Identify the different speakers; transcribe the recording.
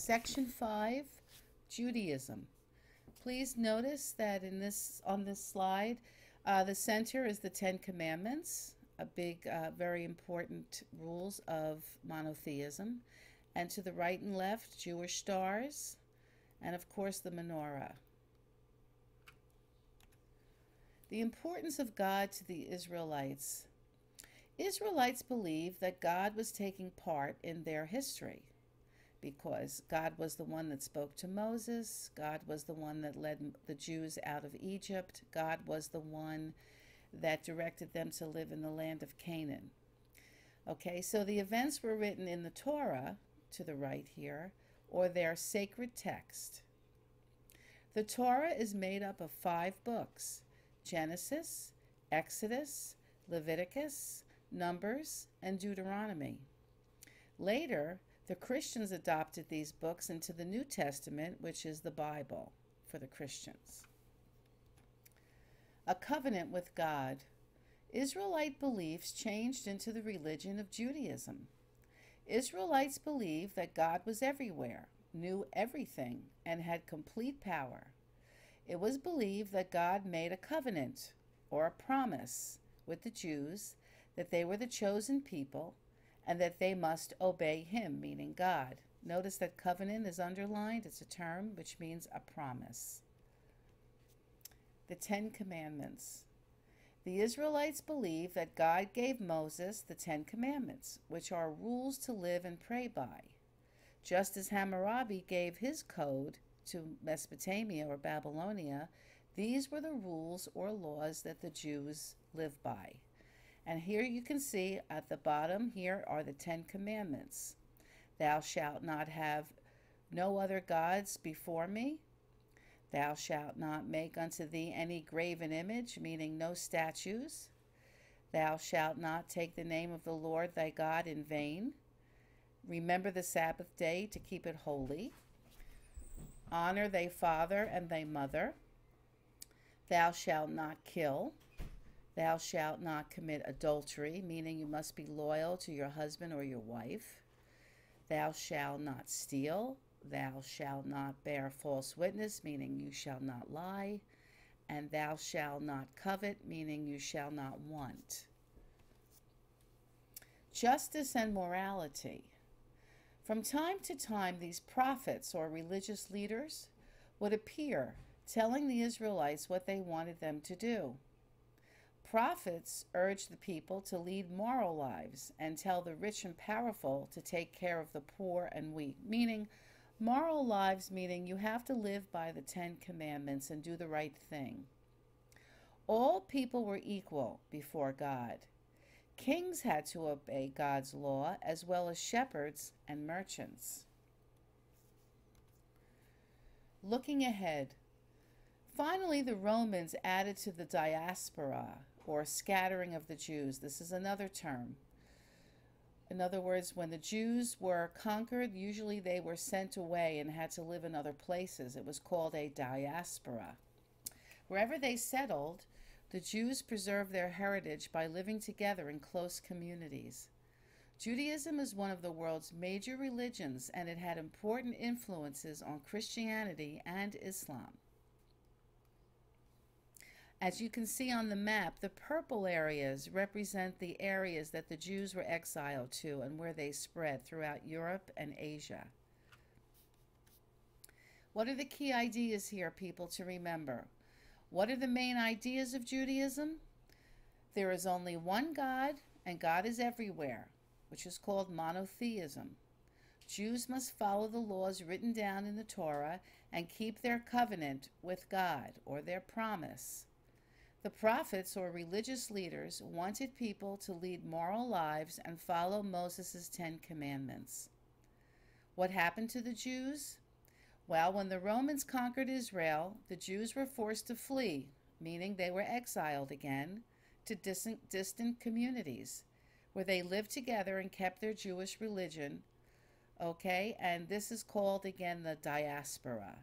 Speaker 1: Section 5, Judaism. Please notice that on this slide, the center is the Ten Commandments, a big, very important rules of monotheism. And to the right and left, Jewish stars, and of course the menorah. The importance of God to the Israelites. Israelites believed that God was taking part in their history because God was the one that spoke to Moses, God was the one that led the Jews out of Egypt, God was the one that directed them to live in the land of Canaan. Okay, so the events were written in the Torah, to the right here, or their sacred text. The Torah is made up of 5 books: Genesis, Exodus, Leviticus, Numbers, and Deuteronomy. Later, the Christians adopted these books into the New Testament, which is the Bible for the Christians. A covenant with God. Israelite beliefs changed into the religion of Judaism. Israelites believed that God was everywhere, knew everything, and had complete power. It was believed that God made a covenant, or a promise, with the Jews, that they were the chosen people, and that they must obey Him, meaning God. Notice that covenant is underlined. It's a term which means a promise. The Ten Commandments. The Israelites believe that God gave Moses the 10 Commandments, which are rules to live and pray by. Just as Hammurabi gave his code to Mesopotamia or Babylonia, these were the rules or laws that the Jews live by. And here you can see at the bottom here are the 10 Commandments. Thou shalt not have no other gods before me. Thou shalt not make unto thee any graven image, meaning no statues. Thou shalt not take the name of the Lord thy God in vain. Remember the Sabbath day to keep it holy. Honor thy father and thy mother. Thou shalt not kill. Thou shalt not commit adultery, meaning you must be loyal to your husband or your wife. Thou shalt not steal. Thou shalt not bear false witness, meaning you shall not lie. And thou shalt not covet, meaning you shall not want. Justice and morality. From time to time, these prophets or religious leaders would appear, telling the Israelites what they wanted them to do. Prophets urged the people to lead moral lives and tell the rich and powerful to take care of the poor and weak, meaning moral lives, meaning you have to live by the 10 Commandments and do the right thing. All people were equal before God. Kings had to obey God's law, as well as shepherds and merchants. Looking ahead. Finally, the Romans added to the diaspora, or scattering of the Jews. This is another term. In other words, when the Jews were conquered, usually they were sent away and had to live in other places. It was called a diaspora. Wherever they settled, the Jews preserved their heritage by living together in close communities. Judaism is one of the world's major religions, and it had important influences on Christianity and Islam. As you can see on the map, the purple areas represent the areas that the Jews were exiled to and where they spread throughout Europe and Asia. What are the key ideas here, people, to remember? What are the main ideas of Judaism? There is only one God, and God is everywhere, which is called monotheism. Jews must follow the laws written down in the Torah and keep their covenant with God, or their promise. The prophets or religious leaders wanted people to lead moral lives and follow Moses' 10 Commandments. What happened to the Jews? Well, when the Romans conquered Israel, the Jews were forced to flee, meaning they were exiled again, to distant communities, where they lived together and kept their Jewish religion. Okay, and this is called again the diaspora.